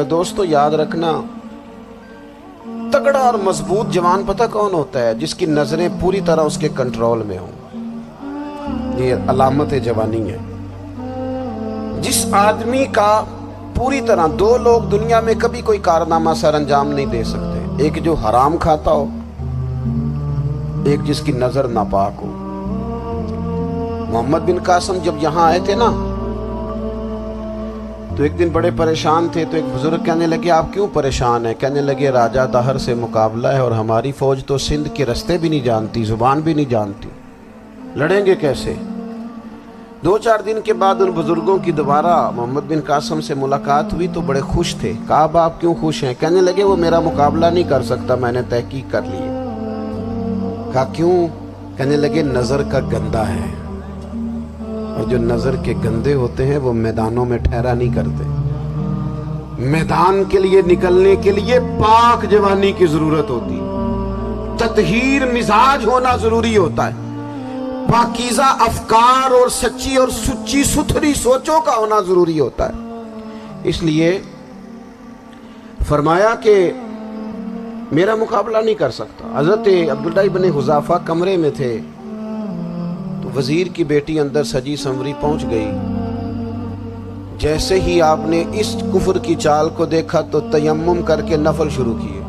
دوستو یاد رکھنا، تگڑا اور مضبوط جوان پتہ کون ہوتا ہے؟ جس کی نظریں پوری طرح اس کے کنٹرول میں ہوں۔ یہ علامت جوانی ہے۔ جس آدمی کا پوری طرح، دو لوگ دنیا میں کبھی کوئی کارنامہ سر انجام نہیں دے سکتے، ایک جو حرام کھاتا ہو، ایک جس کی نظر ناپاک ہو۔ محمد بن قاسم جب یہاں آئے تھے نا تو ایک دن بڑے پریشان تھے، تو ایک بزرگ کہنے لگے آپ کیوں پریشان ہیں؟ کہنے لگے راجہ دہر سے مقابلہ ہے اور ہماری فوج تو سندھ کے رستے بھی نہیں جانتی، زبان بھی نہیں جانتی، لڑیں گے کیسے؟ 2-4 دن کے بعد ان بزرگوں کی دوبارہ محمد بن قاسم سے ملاقات ہوئی تو بڑے خوش تھے۔ کہا اب آپ کیوں خوش ہیں؟ کہنے لگے وہ میرا مقابلہ نہیں کر سکتا، میں نے تحقیق کر لی ہے۔ کہا کیوں؟ کہنے لگے نظر کا گندہ ہے، اور جو نظر کے گندے ہوتے ہیں وہ میدانوں میں ٹھہرا نہیں کرتے۔ میدان کے لیے نکلنے کے لیے پاک جوانی کی ضرورت ہوتی ہے، تطہیر مزاج ہونا ضروری ہوتا ہے، پاکیزہ افکار اور سچی اور سچی ستھری سوچوں کا ہونا ضروری ہوتا ہے۔ اس لیے فرمایا کہ میرا مقابلہ نہیں کر سکتا۔ حضرت عبداللہ ابن حذافہ کمرے میں تھے تو وزیر کی بیٹی اندر سجی سنوری پہنچ گئی۔ جیسے ہی آپ نے اس کفر کی چال کو دیکھا تو تیمم کر کے نفل شروع کیے۔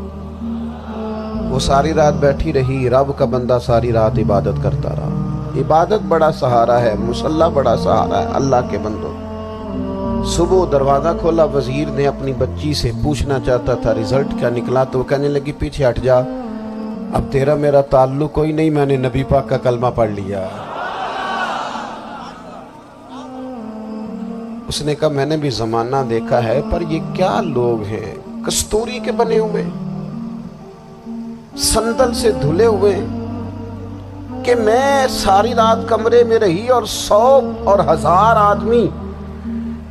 وہ ساری رات بیٹھی رہی، رب کا بندہ ساری رات عبادت کرتا رہا۔ عبادت بڑا سہارا ہے، مصلی بڑا سہارا ہے اللہ کے بندوں۔ صبح دروازہ کھولا، وزیر نے اپنی بچی سے پوچھنا چاہتا تھا رزلٹ کیا نکلا، تو وہ کہنے لگی پیچھے ہٹ جا، اب تیرا میرا تعلق کوئی نہیں، میں نے نبی پاک کا کلمہ پڑھ لیا۔ اس نے کہا میں نے بھی زمانہ دیکھا ہے، پر یہ کیا لوگ ہیں، کستوری کے بنے ہوئے، سندل سے دھلے ہوئے، کہ میں ساری رات کمرے میں رہی اور 100 اور 1000 آدمی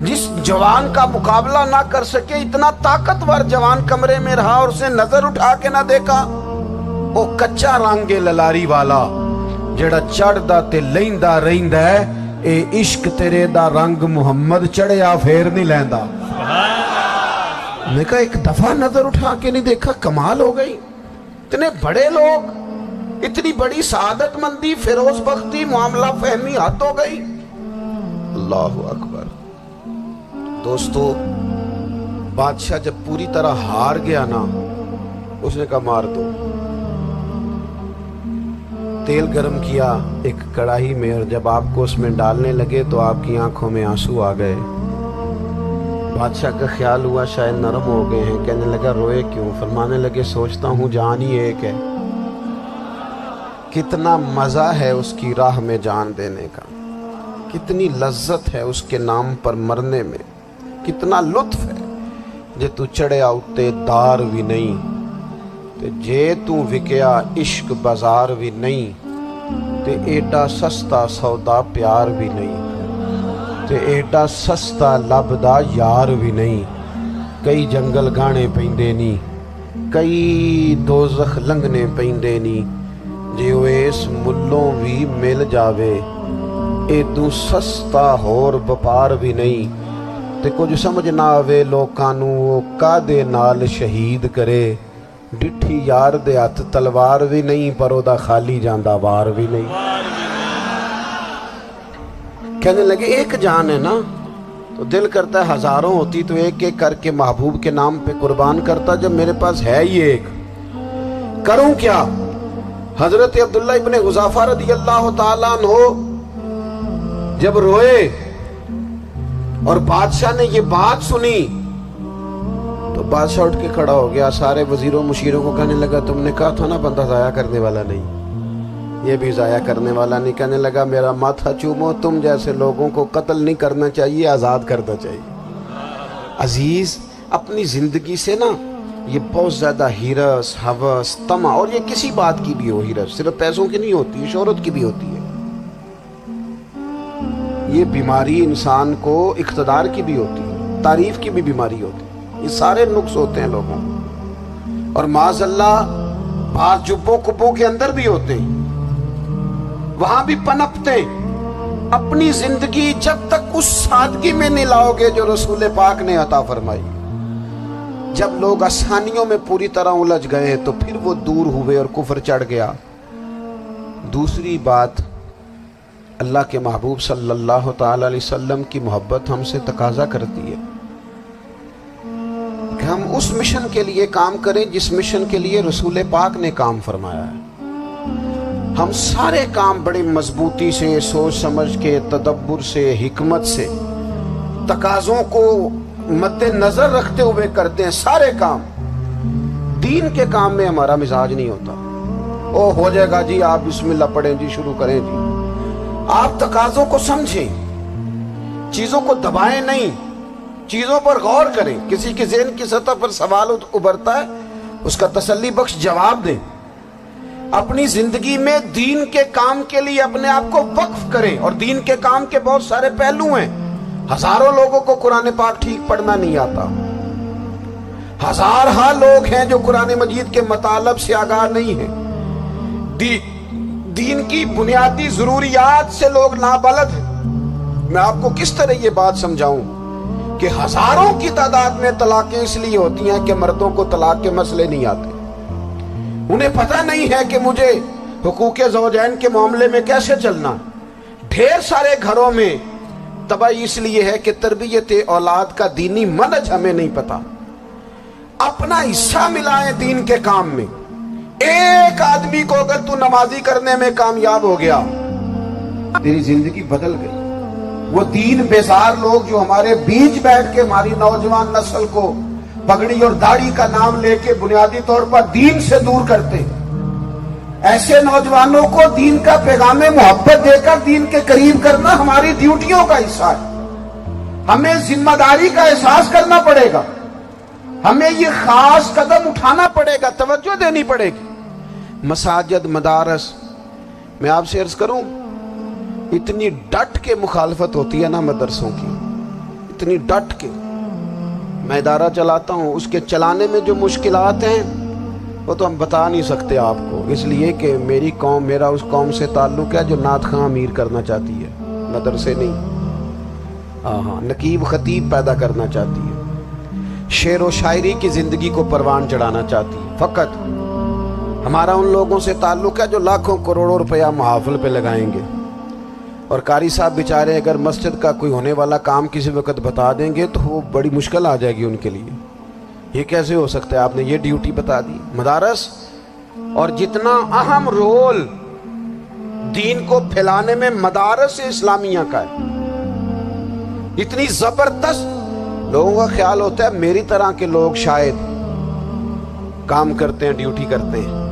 جس جوان کا مقابلہ نہ کر سکے، اتنا طاقتور جوان کمرے میں رہا اور اسے نظر اٹھا کے نہ دیکھا۔ وہ کچا رنگے للاری والا جڑا چڑھدا تے لیندا رہندا ہے، اے عشق تیرے دا رنگ محمد چڑھیا پھر نہیں لیندا۔ میں کہا ایک دفعہ نظر اٹھا کے نہیں دیکھا، کمال ہو گئی۔ اتنے بڑے لوگ، اتنی بڑی سعادت مندی، فیروز بختی، معاملہ فہمی حد ہو گئی۔ اللہ اکبر۔ دوستو بادشاہ جب پوری طرح ہار گیا نا، اس نے کہا مار دو۔ تیل گرم کیا ایک کڑاہی میں، اور جب آپ کو اس میں ڈالنے لگے تو آپ کی آنکھوں میں آنسو آ گئے۔ بادشاہ کا خیال ہوا شاید نرم ہو گئے ہیں، کہنے لگا روئے کیوں؟ فرمانے لگے سوچتا ہوں جان ہی ایک ہے، کتنا مزہ ہے اس کی راہ میں جان دینے کا، کتنی لذت ہے اس کے نام پر مرنے میں، کتنا لطف ہے۔ جے تو چڑھیا اتے دار بھی نہیں، تے جے تو وکیا عشق بازار بھی نہیں، تے ایڈا سستا سودا پیار بھی نہیں، تے ایڈا سستا لبدا یار بھی نہیں۔ کئی جنگل گانے پیندے نہیں، کئی دوزخ لنگنے پیندے نہیں، جے اس ملوں بھی مل جاوے، ایدو سستا ہور بپار بھی نہیں۔ تے کچھ سمجھ نہ آوے لوکاں نوں وہ کادے نال شہید کرے، ڈٹھی یار دے ہاتھ تلوار بھی نہیں، پر او دا خالی جاندہ وار بھی نہیں۔ کہنے لگے ایک جان ہے نا، تو دل کرتا ہے ہزاروں ہوتی تو ایک ایک کر کے محبوب کے نام پہ قربان کرتا، جب میرے پاس ہے ہی ایک، کروں کیا؟ حضرت عبداللہ ابن حذافہ رضی اللہ تعالیٰ عنہ جب روئے اور بادشاہ نے یہ بات سنی تو بادشاہ اٹھ کے کھڑا ہو گیا، سارے وزیروں مشیروں کو کہنے لگا تم نے کہا تھا نا بندہ ضائع کرنے والا نہیں، یہ بھی ضائع کرنے والا نہیں۔ کہنے لگا میرا ماتھا چومو، تم جیسے لوگوں کو قتل نہیں کرنا چاہیے، آزاد کرنا چاہیے۔ عزیز اپنی زندگی سے نا یہ بہت زیادہ ہرس، ہوس، طمع، اور یہ کسی بات کی بھی ہو، ہرس صرف پیسوں کی نہیں ہوتی، شہرت کی بھی ہوتی ہے، یہ بیماری انسان کو اقتدار کی بھی ہوتی ہے، تعریف کی بھی بیماری ہوتی ہے، یہ سارے نقص ہوتے ہیں لوگوں، اور معاذ اللہ بعض جبوں کبوں کے اندر بھی ہوتے ہیں، وہاں بھی پنپتے ہیں۔ اپنی زندگی جب تک اس سادگی میں نہیں لاؤ گے جو رسول پاک نے عطا فرمائی، جب لوگ آسانیوں میں پوری طرح الجھ گئے تو پھر وہ دور ہوئے اور کفر چڑھ گیا۔ دوسری بات، اللہ کے محبوب صلی اللہ تعالی علیہ وسلم کی محبت ہم سے تقاضا کرتی ہے کہ ہم اس مشن کے لیے کام کریں جس مشن کے لیے رسول پاک نے کام فرمایا ہے۔ ہم سارے کام بڑی مضبوطی سے، سوچ سمجھ کے، تدبر سے، حکمت سے، تقاضوں کو مد نظر رکھتے ہوئے کرتے ہیں سارے کام۔ دین کے کام میں ہمارا مزاج نہیں ہوتا، او ہو جائے گا جی، آپ بسم اللہ پڑھیں جی، شروع کریں جی۔ آپ تقاضوں کو سمجھیں، چیزوں کو دبائیں نہیں، چیزوں پر غور کریں۔ کسی کے ذہن کی سطح پر سوال ابھرتا ہے، اس کا تسلی بخش جواب دیں۔ اپنی زندگی میں دین کے کام کے لیے اپنے آپ کو وقف کریں، اور دین کے کام کے بہت سارے پہلو ہیں۔ ہزاروں لوگوں کو قرآن پاک ٹھیک پڑھنا نہیں آتا، ہزارہا لوگ ہیں جو قرآن مجید کے مطالب سے آگاہ نہیں ہیں، دین کی بنیادی ضروریات سے لوگ نابلد ہیں۔ میں آپ کو کس طرح یہ بات سمجھاؤں کہ ہزاروں کی تعداد میں طلاقیں اس لیے ہوتی ہیں کہ مردوں کو طلاق کے مسئلے نہیں آتے، انہیں پتہ نہیں ہے کہ مجھے حقوق زوجین کے معاملے میں کیسے چلنا۔ ڈھیر سارے گھروں میں تباہی اس لیے ہے کہ تربیت اولاد کا دینی منہج ہمیں نہیں پتا۔ اپنا حصہ ملائیں دین کے کام میں۔ ایک آدمی کو اگر تو نمازی کرنے میں کامیاب ہو گیا، تیری زندگی بدل گئی۔ وہ دین بیزار لوگ جو ہمارے بیچ بیٹھ کے ہماری نوجوان نسل کو پگڑی اور داڑھی کا نام لے کے بنیادی طور پر دین سے دور کرتے ہیں، ایسے نوجوانوں کو دین کا پیغام محبت دے کر دین کے قریب کرنا ہماری ڈیوٹیوں کا حصہ ہے۔ ہمیں ذمہ داری کا احساس کرنا پڑے گا، ہمیں یہ خاص قدم اٹھانا پڑے گا، توجہ دینی پڑے گی۔ مساجد، مدارس، میں آپ سے عرض کروں، اتنی ڈٹ کے مخالفت ہوتی ہے نا مدرسوں کی، اتنی ڈٹ کے۔ میں ادارہ چلاتا ہوں، اس کے چلانے میں جو مشکلات ہیں وہ تو ہم بتا نہیں سکتے آپ کو، اس لیے کہ میری قوم، میرا اس قوم سے تعلق ہے جو نعت خواں امیر کرنا چاہتی ہے، مدرسے نہیں، نقیب خطیب پیدا کرنا چاہتی ہے، شعر و شاعری کی زندگی کو پروان چڑھانا چاہتی ہے۔ فقط ہمارا ان لوگوں سے تعلق ہے جو لاکھوں کروڑوں روپیہ محافل پہ لگائیں گے، اور قاری صاحب بیچارے اگر مسجد کا کوئی ہونے والا کام کسی وقت بتا دیں گے تو وہ بڑی مشکل آ جائے گی ان کے لیے۔ یہ کیسے ہو سکتا ہے، آپ نے یہ ڈیوٹی بتا دی۔ مدارس اور جتنا اہم رول دین کو پھیلانے میں مدارس اسلامیہ کا ہے، اتنی زبردست، لوگوں کا خیال ہوتا ہے میری طرح کے لوگ شاید کام کرتے ہیں، ڈیوٹی کرتے ہیں۔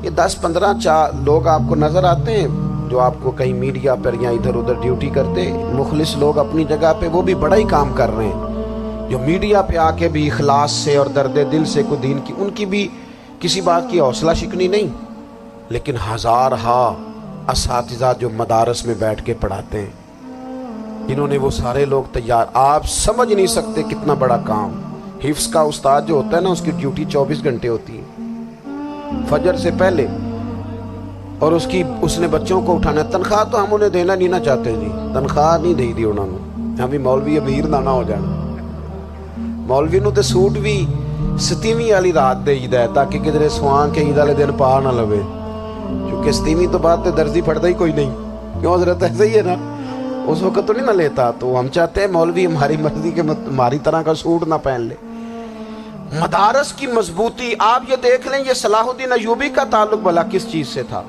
یہ 10-15 لوگ آپ کو نظر آتے ہیں جو آپ کو کہیں میڈیا پر یا ادھر ادھر ڈیوٹی کرتے، مخلص لوگ اپنی جگہ پہ وہ بھی بڑا ہی کام کر رہے ہیں، جو میڈیا پہ آ کے بھی اخلاص سے اور درد دل سے کو دین کی، ان کی بھی کسی بات کی حوصلہ شکنی نہیں۔ لیکن ہزارہا اساتذہ جو مدارس میں بیٹھ کے پڑھاتے ہیں، جنہوں نے وہ سارے لوگ تیار، آپ سمجھ نہیں سکتے کتنا بڑا کام۔ حفظ کا استاد جو ہوتا ہے نا، اس کی ڈیوٹی 24 گھنٹے ہوتی ہے، فجر سے پہلے، اور اس نے بچوں کو اٹھانا۔ تنخواہ تو ہم انہیں دینا نہیں نہ چاہتے جی، تنخواہ نہیں دے دی انہوں نے، ہمیں مولوی امیر نہ ہو جانا۔ مولوی نو تے سوٹ بھی 27ویں والی رات دے ہے تاکہ کدھر سوان کے عید والے دن پا نہ لوے، کیونکہ 27ویں تو بعد تے درزی پھڑتا ہی کوئی نہیں، کیوں حضرت ایسا ہی ہے نا، اس وقت تو نہیں نہ لیتا۔ تو ہم چاہتے ہیں مولوی ہماری مرضی کے ہماری طرح کا سوٹ نہ پہن لے۔ مدارس کی مضبوطی آپ یہ دیکھ لیں، یہ صلاح الدین ایوبی کا تعلق بھلا کس چیز سے تھا؟